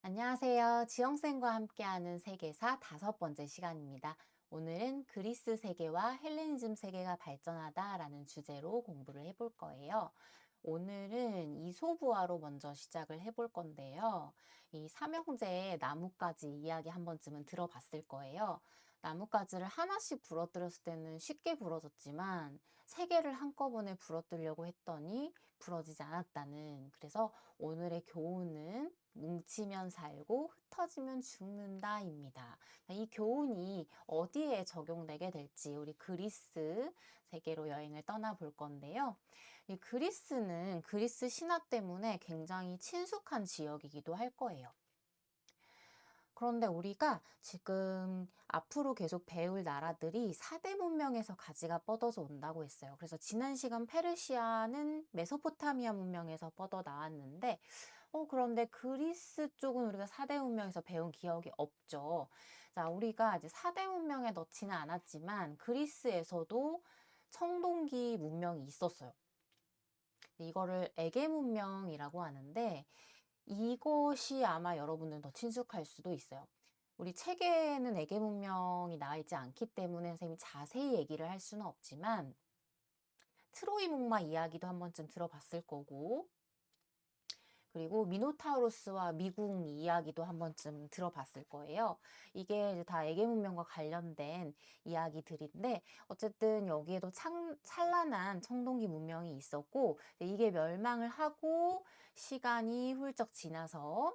안녕하세요. 지영쌤과 함께하는 세계사 5번째 시간입니다. 오늘은 그리스 세계와 헬레니즘 세계가 발전하다라는 주제로 공부를 해볼 거예요. 오늘은 이소부화로 먼저 시작을 해볼 건데요. 이 삼형제의 나뭇가지 이야기 한 번쯤은 들어봤을 거예요. 나뭇가지를 하나씩 부러뜨렸을 때는 쉽게 부러졌지만 세 개를 한꺼번에 부러뜨리려고 했더니 부러지지 않았다는, 그래서 오늘의 교훈은 뭉치면 살고 흩어지면 죽는다입니다. 이 교훈이 어디에 적용되게 될지 우리 그리스 세계로 여행을 떠나볼 건데요. 이 그리스는 그리스 신화 때문에 굉장히 친숙한 지역이기도 할 거예요. 그런데 우리가 지금 앞으로 계속 배울 나라들이 4대 문명에서 가지가 뻗어져 온다고 했어요. 그래서 지난 시간 페르시아는 메소포타미아 문명에서 뻗어 나왔는데, 그런데 그리스 쪽은 우리가 4대 문명에서 배운 기억이 없죠. 자, 우리가 이제 4대 문명에 넣지는 않았지만 그리스에서도 청동기 문명이 있었어요. 이거를 에게 문명이라고 하는데, 이것이 아마 여러분들은 더 친숙할 수도 있어요. 우리 책에는 에게 문명이 나와 있지 않기 때문에 선생님이 자세히 얘기를 할 수는 없지만, 트로이 목마 이야기도 한 번쯤 들어봤을 거고, 그리고 미노타우로스와 미궁 이야기도 한 번쯤 들어봤을 거예요. 이게 이제 다 에게 문명과 관련된 이야기들인데, 어쨌든 여기에도 찬란한 청동기 문명이 있었고, 이게 멸망을 하고 시간이 훌쩍 지나서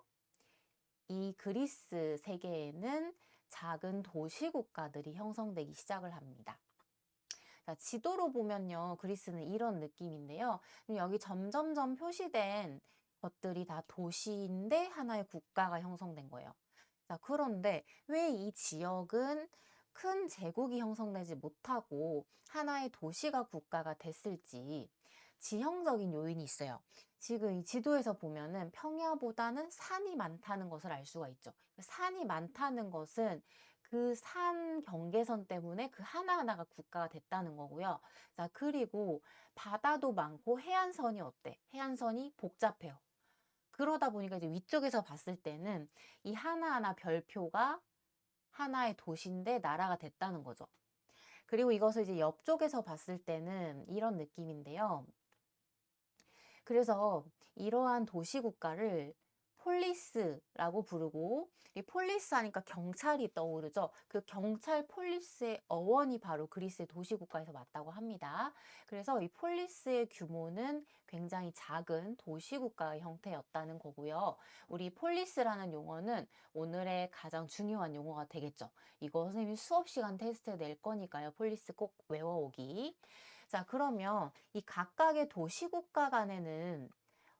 이 그리스 세계에는 작은 도시 국가들이 형성되기 시작을 합니다. 자, 지도로 보면요, 그리스는 이런 느낌인데요. 여기 점점점 표시된 것들이 다 도시인데 하나의 국가가 형성된 거예요. 자, 그런데 왜 이 지역은 큰 제국이 형성되지 못하고 하나의 도시가 국가가 됐을지 지형적인 요인이 있어요. 지금 이 지도에서 보면은 평야보다는 산이 많다는 것을 알 수가 있죠. 산이 많다는 것은 그 산 경계선 때문에 그 하나하나가 국가가 됐다는 거고요. 자, 그리고 바다도 많고 해안선이 어때? 해안선이 복잡해요. 그러다 보니까 이제 위쪽에서 봤을 때는 이 하나하나 별표가 하나의 도시인데 나라가 됐다는 거죠. 그리고 이것을 이제 옆쪽에서 봤을 때는 이런 느낌인데요. 그래서 이러한 도시 국가를 폴리스라고 부르고, 이 폴리스 하니까 경찰이 떠오르죠. 그 경찰 폴리스의 어원이 바로 그리스의 도시 국가에서 맞다고 합니다. 그래서 이 폴리스의 규모는 굉장히 작은 도시 국가의 형태였다는 거고요. 우리 폴리스라는 용어는 오늘의 가장 중요한 용어가 되겠죠. 이거 선생님이 수업 시간 테스트에 낼 거니까요. 폴리스 꼭 외워오기. 자, 그러면 이 각각의 도시국가 간에는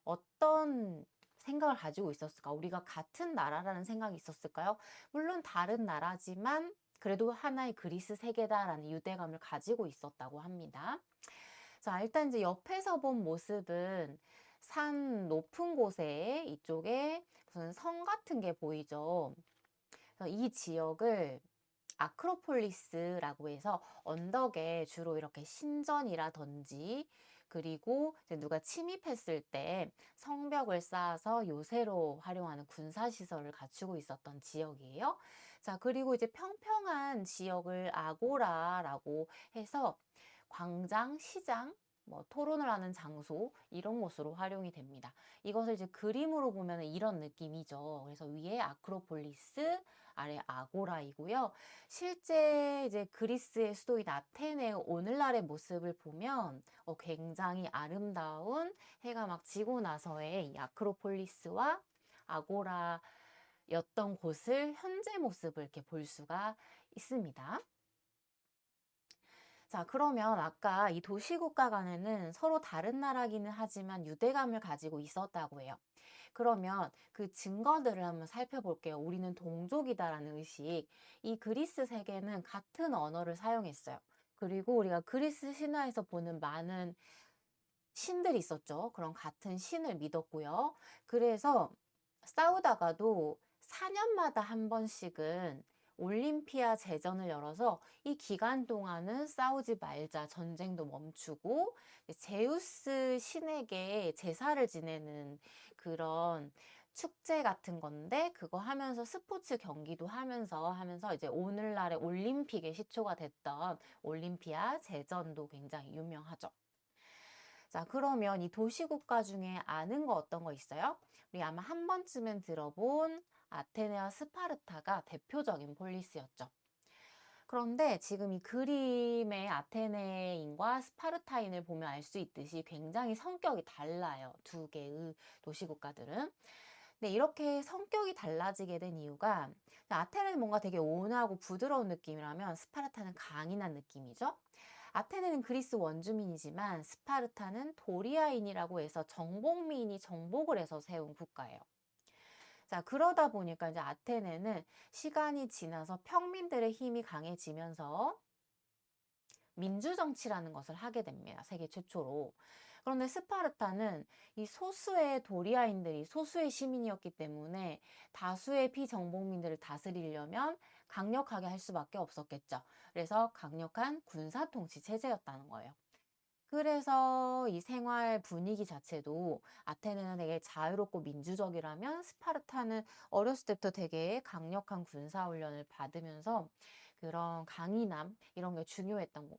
어떤 생각을 가지고 있었을까? 우리가 같은 나라라는 생각이 있었을까요? 물론 다른 나라지만 그래도 하나의 그리스 세계다라는 유대감을 가지고 있었다고 합니다. 자, 일단 이제 옆에서 본 모습은 산 높은 곳에 이쪽에 무슨 성 같은 게 보이죠. 그래서 이 지역을 아크로폴리스라고 해서 언덕에 주로 이렇게 신전이라든지, 그리고 이제 누가 침입했을 때 성벽을 쌓아서 요새로 활용하는 군사시설을 갖추고 있었던 지역이에요. 자, 그리고 이제 평평한 지역을 아고라라고 해서 광장, 시장, 뭐 토론을 하는 장소 이런 곳으로 활용이 됩니다. 이것을 이제 그림으로 보면 이런 느낌이죠. 그래서 위에 아크로폴리스, 아래 아고라이고요. 실제 이제 그리스의 수도인 아테네 오늘날의 모습을 보면 굉장히 아름다운 해가 막 지고 나서의 이 아크로폴리스와 아고라였던 곳을 현재 모습을 이렇게 볼 수가 있습니다. 자, 그러면 아까 이 도시국가 간에는 서로 다른 나라기는 하지만 유대감을 가지고 있었다고 해요. 그러면 그 증거들을 한번 살펴볼게요. 우리는 동족이다라는 의식. 이 그리스 세계는 같은 언어를 사용했어요. 그리고 우리가 그리스 신화에서 보는 많은 신들이 있었죠. 그런 같은 신을 믿었고요. 그래서 싸우다가도 4년마다 한 번씩은 올림피아 제전을 열어서 이 기간 동안은 싸우지 말자, 전쟁도 멈추고 제우스 신에게 제사를 지내는 그런 축제 같은 건데 그거 하면서 스포츠 경기도 하면서 이제 오늘날의 올림픽의 시초가 됐던 올림피아 제전도 굉장히 유명하죠. 자, 그러면 이 도시국가 중에 아는 거 어떤 거 있어요? 우리 아마 한 번쯤은 들어본 아테네와 스파르타가 대표적인 폴리스였죠. 그런데 지금 이 그림의 아테네인과 스파르타인을 보면 알 수 있듯이 굉장히 성격이 달라요. 두 개의 도시국가들은. 근데 이렇게 성격이 달라지게 된 이유가 아테네는 뭔가 되게 온화하고 부드러운 느낌이라면 스파르타는 강인한 느낌이죠. 아테네는 그리스 원주민이지만 스파르타는 도리아인이라고 해서 정복민이 정복을 해서 세운 국가예요. 자, 그러다 보니까 이제 아테네는 시간이 지나서 평민들의 힘이 강해지면서 민주정치라는 것을 하게 됩니다. 세계 최초로. 그런데 스파르타는 이 소수의 도리아인들이 소수의 시민이었기 때문에 다수의 피정복민들을 다스리려면 강력하게 할 수밖에 없었겠죠. 그래서 강력한 군사통치 체제였다는 거예요. 그래서 이 생활 분위기 자체도 아테네는 되게 자유롭고 민주적이라면 스파르타는 어렸을 때부터 되게 강력한 군사훈련을 받으면서 그런 강인함 이런 게 중요했던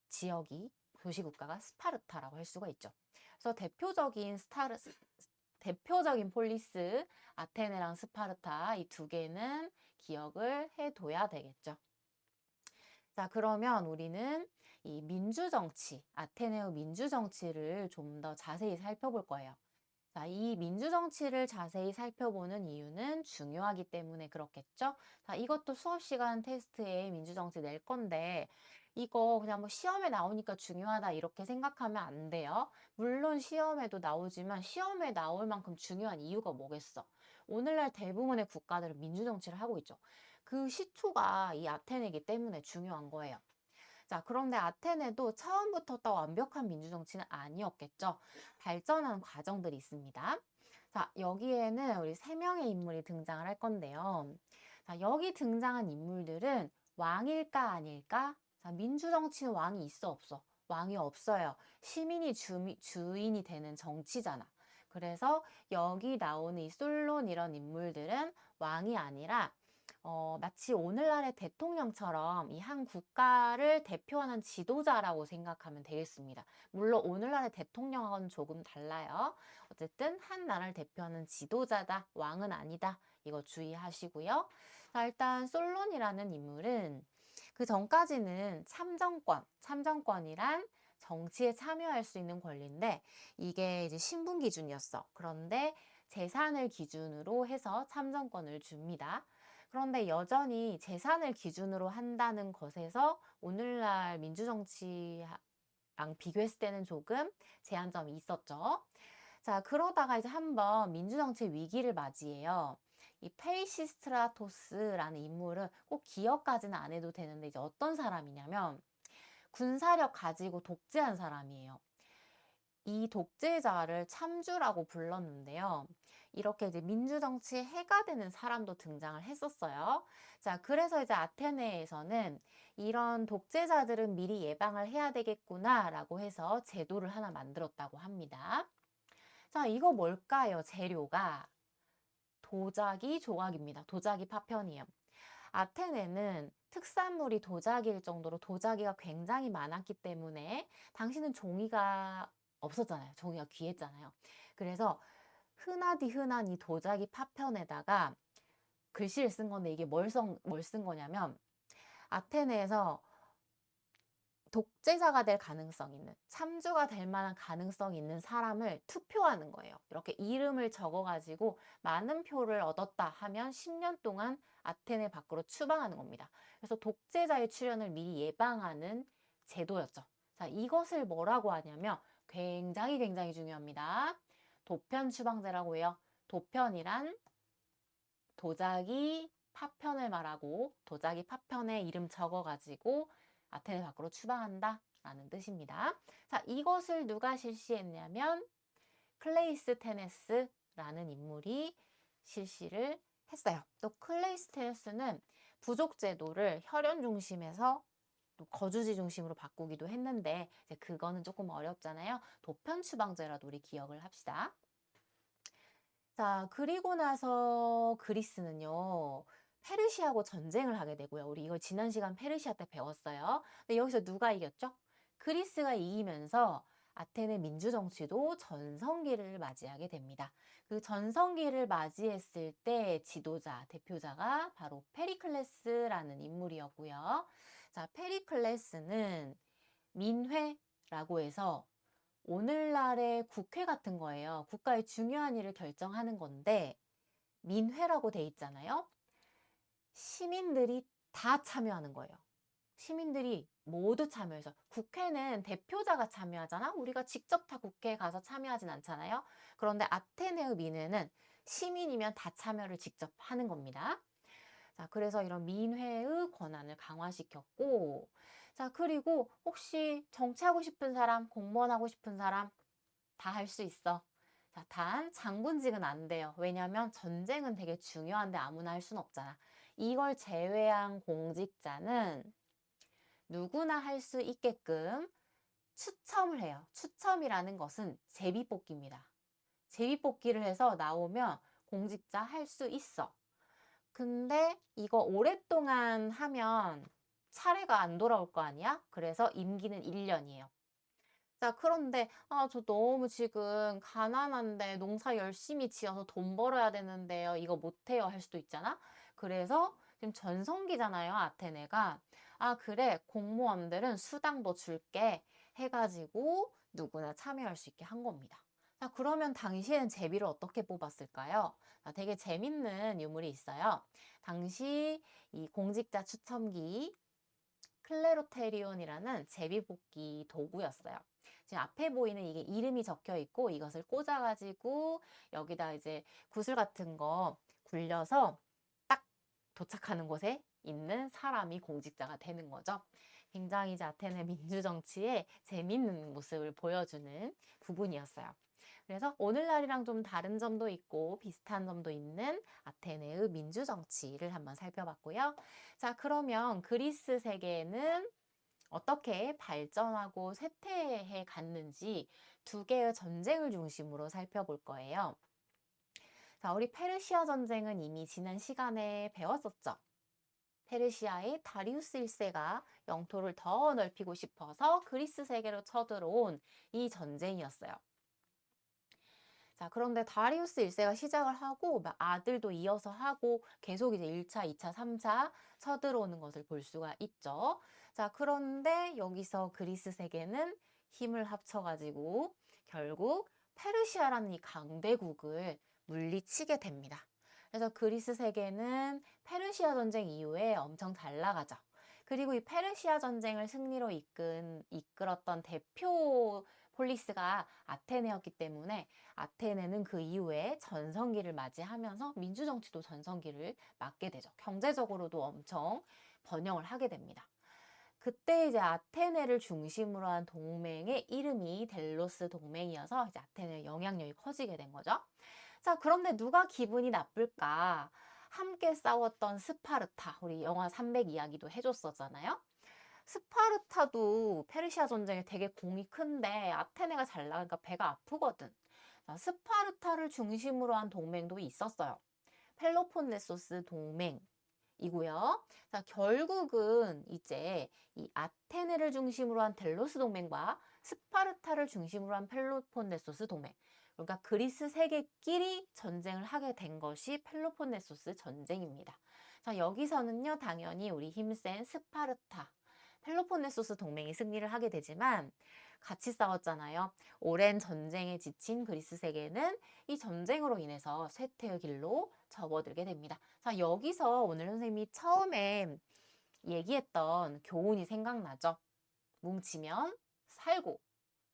지역이 도시국가가 스파르타라고 할 수가 있죠. 그래서 대표적인 폴리스 아테네랑 스파르타 이 두 개는 기억을 해둬야 되겠죠. 자, 그러면 우리는 이 민주정치, 아테네의 민주정치를 좀 더 자세히 살펴볼 거예요. 자, 이 민주정치를 자세히 살펴보는 이유는 중요하기 때문에 그렇겠죠? 자, 이것도 수업 시간 테스트에 민주정치 낼 건데, 이거 그냥 뭐 시험에 나오니까 중요하다 이렇게 생각하면 안 돼요. 물론 시험에도 나오지만 시험에 나올 만큼 중요한 이유가 뭐겠어? 오늘날 대부분의 국가들은 민주정치를 하고 있죠. 그 시초가 이 아테네이기 때문에 중요한 거예요. 자, 그런데 아테네도 처음부터 딱 완벽한 민주정치는 아니었겠죠. 발전하는 과정들이 있습니다. 자, 여기에는 우리 세 명의 인물이 등장을 할 건데요. 자, 여기 등장한 인물들은 왕일까 아닐까? 자, 민주정치는 왕이 있어 없어? 왕이 없어요. 시민이 주인이 되는 정치잖아. 그래서 여기 나오는 이 솔론 이런 인물들은 왕이 아니라 마치 오늘날의 대통령처럼 이 한 국가를 대표하는 지도자라고 생각하면 되겠습니다. 물론 오늘날의 대통령하고는 조금 달라요. 어쨌든 한 나라를 대표하는 지도자다, 왕은 아니다. 이거 주의하시고요. 자, 일단 솔론이라는 인물은 그 전까지는 참정권이란 정치에 참여할 수 있는 권리인데 이게 이제 신분 기준이었어. 그런데 재산을 기준으로 해서 참정권을 줍니다. 그런데 여전히 재산을 기준으로 한다는 것에서 오늘날 민주정치랑 비교했을 때는 조금 제한점이 있었죠. 자, 그러다가 이제 한번 민주정치 위기를 맞이해요. 이 페이시스트라토스라는 인물은 꼭 기억까지는 안 해도 되는데 이제 어떤 사람이냐면 군사력 가지고 독재한 사람이에요. 이 독재자를 참주라고 불렀는데요. 이렇게 이제 민주정치에 해가 되는 사람도 등장을 했었어요. 자, 그래서 이제 아테네에서는 이런 독재자들은 미리 예방을 해야 되겠구나라고 해서 제도를 하나 만들었다고 합니다. 자, 이거 뭘까요? 재료가 도자기 조각입니다. 도자기 파편이에요. 아테네는 특산물이 도자기일 정도로 도자기가 굉장히 많았기 때문에 당시는 종이가 없었잖아요. 종이가 귀했잖아요. 그래서 흔하디 흔한 이 도자기 파편에다가 글씨를 쓴 건데 이게 뭘 쓴 거냐면 아테네에서 독재자가 될 가능성 있는, 참주가 될 만한 가능성 있는 사람을 투표하는 거예요. 이렇게 이름을 적어가지고 많은 표를 얻었다 하면 10년 동안 아테네 밖으로 추방하는 겁니다. 그래서 독재자의 출현을 미리 예방하는 제도였죠. 자, 이것을 뭐라고 하냐면 굉장히 중요합니다. 도편 추방제라고 해요. 도편이란 도자기 파편을 말하고 도자기 파편에 이름 적어가지고 아테네 밖으로 추방한다 라는 뜻입니다. 자, 이것을 누가 실시했냐면 클레이스테네스라는 인물이 실시를 했어요. 또 클레이스테네스는 부족 제도를 혈연 중심에서 또 거주지 중심으로 바꾸기도 했는데 이제 그거는 조금 어렵잖아요. 도편 추방제라도 우리 기억을 합시다. 자, 그리고 나서 그리스는요, 페르시아하고 전쟁을 하게 되고요. 우리 이걸 지난 시간 페르시아 때 배웠어요. 근데 여기서 누가 이겼죠? 그리스가 이기면서 아테네 민주 정치도 전성기를 맞이하게 됩니다. 그 전성기를 맞이했을 때 지도자, 대표자가 바로 페리클레스라는 인물이었고요. 자, 페리클레스는 민회라고 해서 오늘날의 국회 같은 거예요. 국가의 중요한 일을 결정하는 건데 민회라고 돼 있잖아요. 시민들이 다 참여하는 거예요. 시민들이 모두 참여해서 국회는 대표자가 참여하잖아. 우리가 직접 다 국회에 가서 참여하진 않잖아요. 그런데 아테네의 민회는 시민이면 다 참여를 직접 하는 겁니다. 자, 그래서 이런 민회의 권한을 강화시켰고, 자, 그리고 혹시 정치하고 싶은 사람, 공무원 하고 싶은 사람 다 할 수 있어. 자, 단 장군직은 안 돼요. 왜냐면 전쟁은 되게 중요한데 아무나 할 수는 없잖아. 이걸 제외한 공직자는 누구나 할 수 있게끔 추첨을 해요. 추첨이라는 것은 제비뽑기입니다. 제비뽑기를 해서 나오면 공직자 할 수 있어. 근데 이거 오랫동안 하면 차례가 안 돌아올 거 아니야? 그래서 임기는 1년이에요. 자, 그런데 저 너무 지금 가난한데 농사 열심히 지어서 돈 벌어야 되는데요. 이거 못해요 할 수도 있잖아. 그래서 지금 전성기잖아요, 아테네가. 아, 그래. 공무원들은 수당도 줄게 해가지고 누구나 참여할 수 있게 한 겁니다. 자, 그러면 당시에는 제비를 어떻게 뽑았을까요? 자, 되게 재밌는 유물이 있어요. 당시 이 공직자 추첨기 클레로테리온이라는 제비뽑기 도구였어요. 지금 앞에 보이는 이게 이름이 적혀 있고 이것을 꽂아가지고 여기다 이제 구슬 같은 거 굴려서 딱 도착하는 곳에 있는 사람이 공직자가 되는 거죠. 굉장히 이제 아테네 민주정치의 재밌는 모습을 보여주는 부분이었어요. 그래서 오늘날이랑 좀 다른 점도 있고 비슷한 점도 있는 아테네의 민주정치를 한번 살펴봤고요. 자, 그러면 그리스 세계는 어떻게 발전하고 쇠퇴해 갔는지 두 개의 전쟁을 중심으로 살펴볼 거예요. 자, 우리 페르시아 전쟁은 이미 지난 시간에 배웠었죠. 페르시아의 다리우스 1세가 영토를 더 넓히고 싶어서 그리스 세계로 쳐들어온 이 전쟁이었어요. 자, 그런데 다리우스 1세가 시작을 하고 막 아들도 이어서 하고 계속 이제 1차, 2차, 3차 쳐들어오는 것을 볼 수가 있죠. 자, 그런데 여기서 그리스 세계는 힘을 합쳐가지고 결국 페르시아라는 이 강대국을 물리치게 됩니다. 그래서 그리스 세계는 페르시아 전쟁 이후에 엄청 잘 나가죠. 그리고 이 페르시아 전쟁을 승리로 이끌었던 대표 폴리스가 아테네였기 때문에 아테네는 그 이후에 전성기를 맞이하면서 민주정치도 전성기를 맞게 되죠. 경제적으로도 엄청 번영을 하게 됩니다. 그때 이제 아테네를 중심으로 한 동맹의 이름이 델로스 동맹이어서 이제 아테네의 영향력이 커지게 된 거죠. 자, 그런데 누가 기분이 나쁠까? 함께 싸웠던 스파르타, 우리 영화 300 이야기도 해줬었잖아요. 스파르타도 페르시아 전쟁에 되게 공이 큰데 아테네가 잘 나가니까 배가 아프거든. 자, 스파르타를 중심으로 한 동맹도 있었어요. 펠로폰네소스 동맹이고요. 자, 결국은 이제 이 아테네를 중심으로 한 델로스 동맹과 스파르타를 중심으로 한 펠로폰네소스 동맹. 그러니까 그리스 세계끼리 전쟁을 하게 된 것이 펠로폰네소스 전쟁입니다. 자, 여기서는요, 당연히 우리 힘센 스파르타, 펠로폰네소스 동맹이 승리를 하게 되지만 같이 싸웠잖아요. 오랜 전쟁에 지친 그리스 세계는 이 전쟁으로 인해서 쇠퇴의 길로 접어들게 됩니다. 자, 여기서 오늘 선생님이 처음에 얘기했던 교훈이 생각나죠? 뭉치면 살고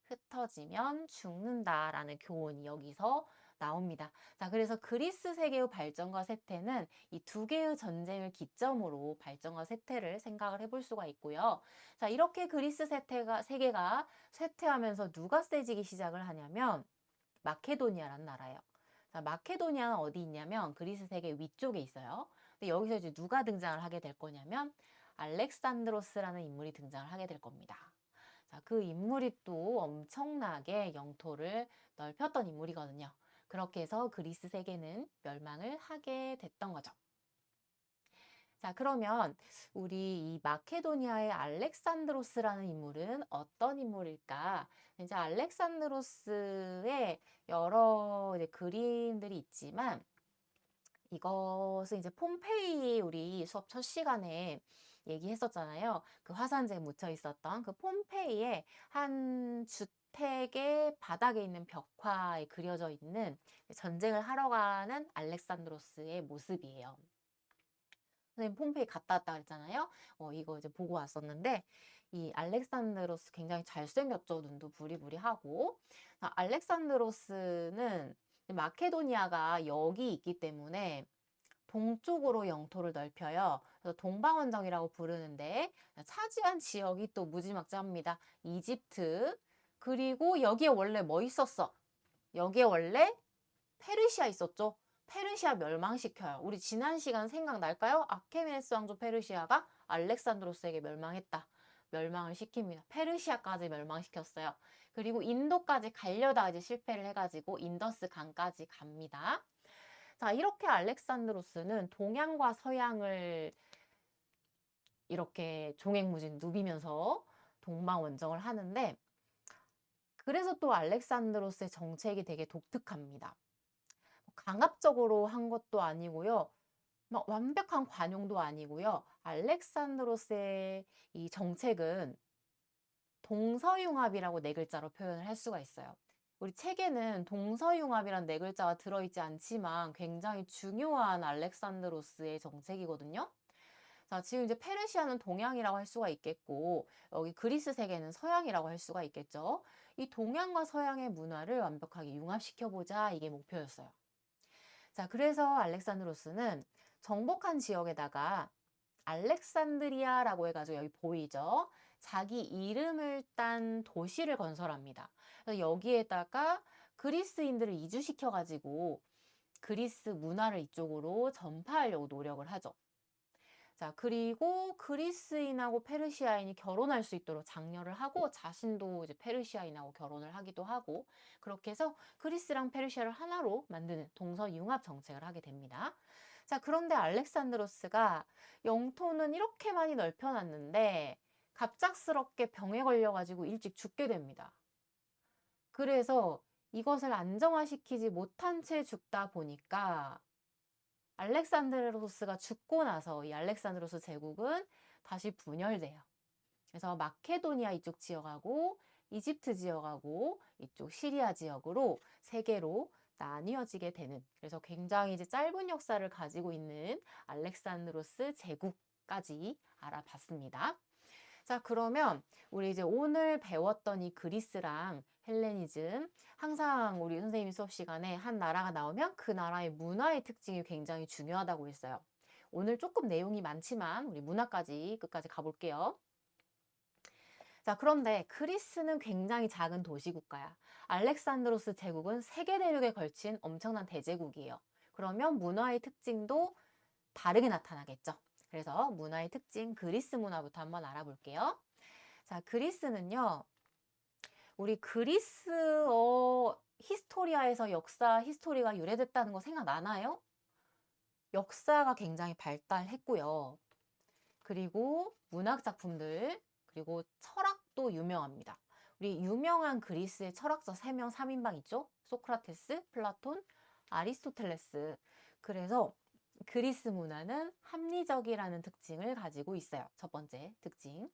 흩어지면 죽는다라는 교훈이 여기서 나옵니다. 자, 그래서 그리스 세계의 발전과 쇠퇴는 이 두 개의 전쟁을 기점으로 발전과 쇠퇴를 생각을 해볼 수가 있고요. 자, 이렇게 그리스 세계가 쇠퇴하면서 누가 세지기 시작을 하냐면 마케도니아라는 나라예요. 자, 마케도니아는 어디 있냐면 그리스 세계 위쪽에 있어요. 근데 여기서 이제 누가 등장을 하게 될 거냐면 알렉산드로스라는 인물이 등장을 하게 될 겁니다. 자, 그 인물이 또 엄청나게 영토를 넓혔던 인물이거든요. 그렇게 해서 그리스 세계는 멸망을 하게 됐던 거죠. 자, 그러면 우리 이 마케도니아의 알렉산드로스라는 인물은 어떤 인물일까? 이제 알렉산드로스의 여러 이제 그림들이 있지만 이것은 이제 폼페이 우리 수업 첫 시간에 얘기했었잖아요. 그 화산재 묻혀 있었던 그 폼페이의 한 주택의 바닥에 있는 벽화에 그려져 있는 전쟁을 하러 가는 알렉산드로스의 모습이에요. 선생님 폼페이 갔다 왔다 그랬잖아요. 이거 이제 보고 왔었는데 이 알렉산드로스 굉장히 잘생겼죠. 눈도 부리부리하고. 알렉산드로스는 마케도니아가 여기 있기 때문에 동쪽으로 영토를 넓혀요. 그래서 동방원정이라고 부르는데 차지한 지역이 또 무지막지합니다. 이집트 그리고 여기에 원래 뭐 있었어? 여기에 원래 페르시아 있었죠. 페르시아 멸망시켜요. 우리 지난 시간 생각날까요? 아케메네스 왕조 페르시아가 알렉산드로스에게 멸망했다. 멸망을 시킵니다. 페르시아까지 멸망시켰어요. 그리고 인도까지 가려다가 이제 실패를 해가지고 인더스 강까지 갑니다. 자, 이렇게 알렉산드로스는 동양과 서양을 이렇게 종횡무진 누비면서 동방원정을 하는데 그래서 또 알렉산드로스의 정책이 되게 독특합니다. 강압적으로 한 것도 아니고요. 막 완벽한 관용도 아니고요. 알렉산드로스의 이 정책은 동서융합이라고 네 글자로 표현을 할 수가 있어요. 우리 책에는 동서융합이란 네 글자가 들어있지 않지만 굉장히 중요한 알렉산드로스의 정책이거든요. 자, 지금 이제 페르시아는 동양이라고 할 수가 있겠고, 여기 그리스 세계는 서양이라고 할 수가 있겠죠. 이 동양과 서양의 문화를 완벽하게 융합시켜보자, 이게 목표였어요. 자, 그래서 알렉산드로스는 정복한 지역에다가 알렉산드리아라고 해가지고 여기 보이죠? 자기 이름을 딴 도시를 건설합니다. 그래서 여기에다가 그리스인들을 이주시켜가지고 그리스 문화를 이쪽으로 전파하려고 노력을 하죠. 자, 그리고 그리스인하고 페르시아인이 결혼할 수 있도록 장려를 하고 자신도 이제 페르시아인하고 결혼을 하기도 하고 그렇게 해서 그리스랑 페르시아를 하나로 만드는 동서융합 정책을 하게 됩니다. 자, 그런데 알렉산드로스가 영토는 이렇게 많이 넓혀놨는데 갑작스럽게 병에 걸려가지고 일찍 죽게 됩니다. 그래서 이것을 안정화시키지 못한 채 죽다 보니까 알렉산드로스가 죽고 나서 이 알렉산드로스 제국은 다시 분열돼요. 그래서 마케도니아 이쪽 지역하고 이집트 지역하고 이쪽 시리아 지역으로 세 개로 나뉘어지게 되는 그래서 굉장히 이제 짧은 역사를 가지고 있는 알렉산드로스 제국까지 알아봤습니다. 자, 그러면 우리 이제 오늘 배웠던 이 그리스랑 헬레니즘 항상 우리 선생님이 수업 시간에 한 나라가 나오면 그 나라의 문화의 특징이 굉장히 중요하다고 했어요. 오늘 조금 내용이 많지만 우리 문화까지 끝까지 가볼게요. 자, 그런데 그리스는 굉장히 작은 도시국가야. 알렉산드로스 제국은 세계 대륙에 걸친 엄청난 대제국이에요. 그러면 문화의 특징도 다르게 나타나겠죠. 그래서 문화의 특징 그리스 문화부터 한번 알아볼게요. 자, 그리스는요. 우리 그리스어 히스토리아에서 역사 히스토리가 유래됐다는 거 생각나나요? 역사가 굉장히 발달했고요. 그리고 문학 작품들, 그리고 철학도 유명합니다. 우리 유명한 그리스의 철학자 3명 3인방 있죠? 소크라테스, 플라톤, 아리스토텔레스. 그래서 그리스 문화는 합리적이라는 특징을 가지고 있어요. 첫 번째 특징.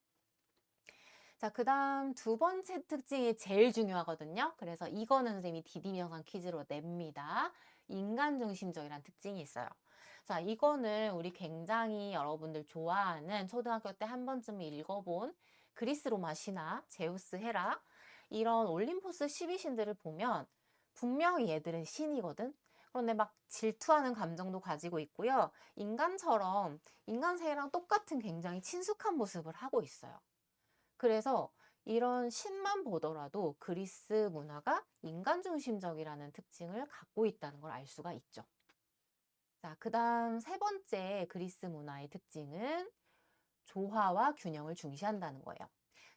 자, 그 다음 두 번째 특징이 제일 중요하거든요. 그래서 이거는 선생님이 디디명상 퀴즈로 냅니다. 인간 중심적이라는 특징이 있어요. 자, 이거는 우리 굉장히 여러분들 좋아하는 초등학교 때 한 번쯤 읽어본 그리스 로마 신화, 제우스, 헤라 이런 올림포스 12신들을 보면 분명히 얘들은 신이거든. 그런데 막 질투하는 감정도 가지고 있고요. 인간처럼 인간 세계랑 똑같은 굉장히 친숙한 모습을 하고 있어요. 그래서 이런 신만 보더라도 그리스 문화가 인간 중심적이라는 특징을 갖고 있다는 걸 알 수가 있죠. 자, 그 다음 세 번째 그리스 문화의 특징은 조화와 균형을 중시한다는 거예요.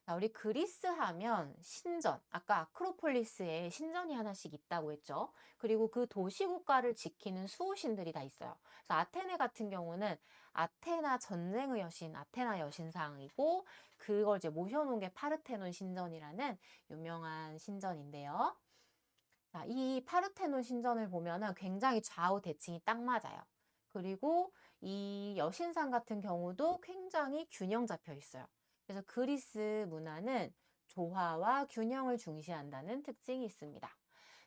자, 우리 그리스 하면 신전, 아까 아크로폴리스에 신전이 하나씩 있다고 했죠. 그리고 그 도시 국가를 지키는 수호신들이 다 있어요. 그래서 아테네 같은 경우는 아테나 전쟁의 여신, 아테나 여신상이고 그걸 이제 모셔놓은 게 파르테논 신전이라는 유명한 신전인데요. 자, 이 파르테논 신전을 보면은 굉장히 좌우 대칭이 딱 맞아요. 그리고 이 여신상 같은 경우도 굉장히 균형 잡혀 있어요. 그래서 그리스 문화는 조화와 균형을 중시한다는 특징이 있습니다.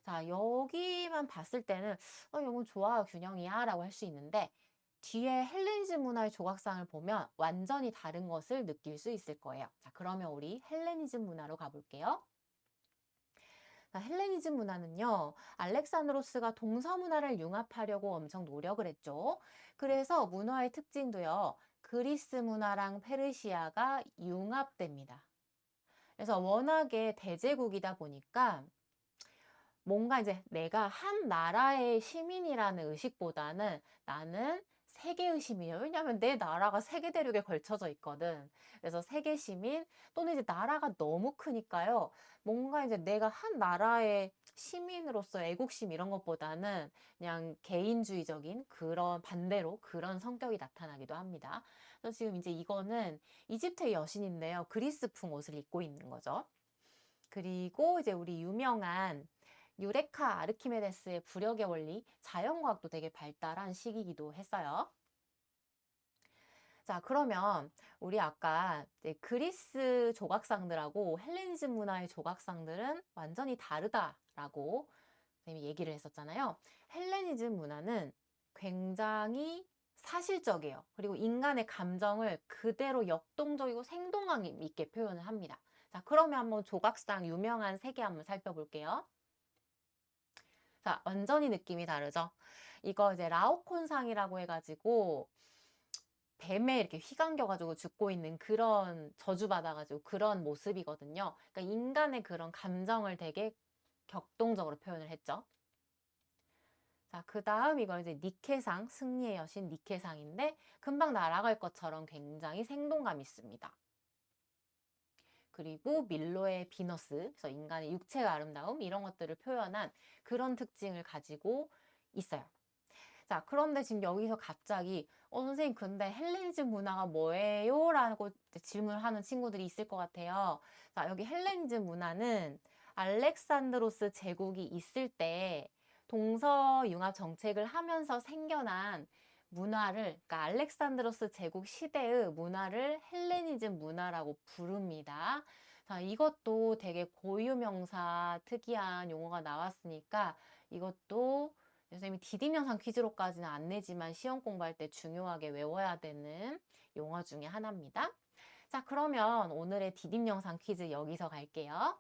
자, 여기만 봤을 때는 이건 조화와 균형이야 라고 할 수 있는데 뒤에 헬레니즘 문화의 조각상을 보면 완전히 다른 것을 느낄 수 있을 거예요. 자, 그러면 우리 헬레니즘 문화로 가볼게요. 자, 헬레니즘 문화는요, 알렉산드로스가 동서 문화를 융합하려고 엄청 노력을 했죠. 그래서 문화의 특징도요, 그리스 문화랑 페르시아가 융합됩니다. 그래서 워낙에 대제국이다 보니까 뭔가 이제 내가 한 나라의 시민이라는 의식보다는 나는 세계의 시민이야. 왜냐하면 내 나라가 세계 대륙에 걸쳐져 있거든. 그래서 세계 시민 또는 이제 나라가 너무 크니까요. 뭔가 이제 내가 한 나라의 시민으로서 애국심 이런 것보다는 그냥 개인주의적인 그런 반대로 그런 성격이 나타나기도 합니다. 그래서 지금 이제 이거는 이집트의 여신인데요. 그리스풍 옷을 입고 있는 거죠. 그리고 이제 우리 유명한 유레카 아르키메데스의 부력의 원리, 자연과학도 되게 발달한 시기이기도 했어요. 자, 그러면 우리 아까 이제 그리스 조각상들하고 헬레니즘 문화의 조각상들은 완전히 다르다라고 선생님이 얘기를 했었잖아요. 헬레니즘 문화는 굉장히 사실적이에요. 그리고 인간의 감정을 그대로 역동적이고 생동감 있게 표현을 합니다. 자, 그러면 한번 조각상 유명한 세 개 한번 살펴볼게요. 자, 완전히 느낌이 다르죠? 이거 이제 라오콘상이라고 해가지고 뱀에 이렇게 휘감겨가지고 죽고 있는 그런 저주받아가지고 그런 모습이거든요. 그러니까 인간의 그런 감정을 되게 격동적으로 표현을 했죠. 자, 그 다음 이거 이제 니케상, 승리의 여신 니케상인데 금방 날아갈 것처럼 굉장히 생동감 있습니다. 그리고 밀로의 비너스, 그래서 인간의 육체의 아름다움 이런 것들을 표현한 그런 특징을 가지고 있어요. 자, 그런데 지금 여기서 갑자기 선생님 근데 헬레니즘 문화가 뭐예요? 라고 질문을 하는 친구들이 있을 것 같아요. 자, 여기 헬레니즘 문화는 알렉산드로스 제국이 있을 때 동서융합 정책을 하면서 생겨난 문화를, 그러니까 알렉산드로스 제국 시대의 문화를 헬레니즘 문화라고 부릅니다. 자, 이것도 되게 고유명사 특이한 용어가 나왔으니까 이것도 선생님이 디딤영상 퀴즈로까지는 안 내지만 시험 공부할 때 중요하게 외워야 되는 용어 중에 하나입니다. 자, 그러면 오늘의 디딤영상 퀴즈 여기서 갈게요.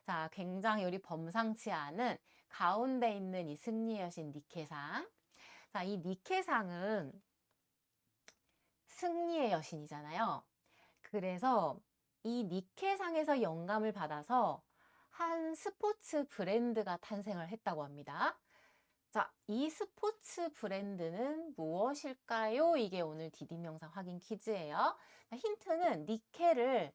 자, 굉장히 우리 범상치 않은 가운데 있는 이 승리의 여신 니케상. 자, 이 니케상은 승리의 여신이잖아요. 그래서 이 니케상에서 영감을 받아서 한 스포츠 브랜드가 탄생을 했다고 합니다. 자, 이 스포츠 브랜드는 무엇일까요? 이게 오늘 디딤 영상 확인 퀴즈예요. 자, 힌트는 니케를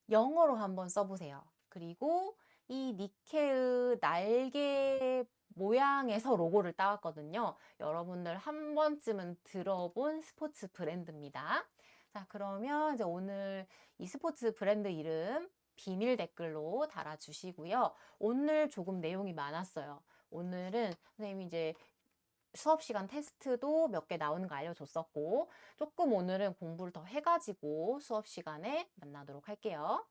영어로 한번 써보세요. 그리고 이 니케의 날개 모양에서 로고를 따왔거든요. 여러분들 한 번쯤은 들어본 스포츠 브랜드입니다. 자, 그러면 이제 오늘 이 스포츠 브랜드 이름 비밀 댓글로 달아주시고요. 오늘 조금 내용이 많았어요. 오늘은 선생님이 이제 수업 시간 테스트도 몇 개 나오는 거 알려줬었고, 조금 오늘은 공부를 더 해가지고 수업 시간에 만나도록 할게요.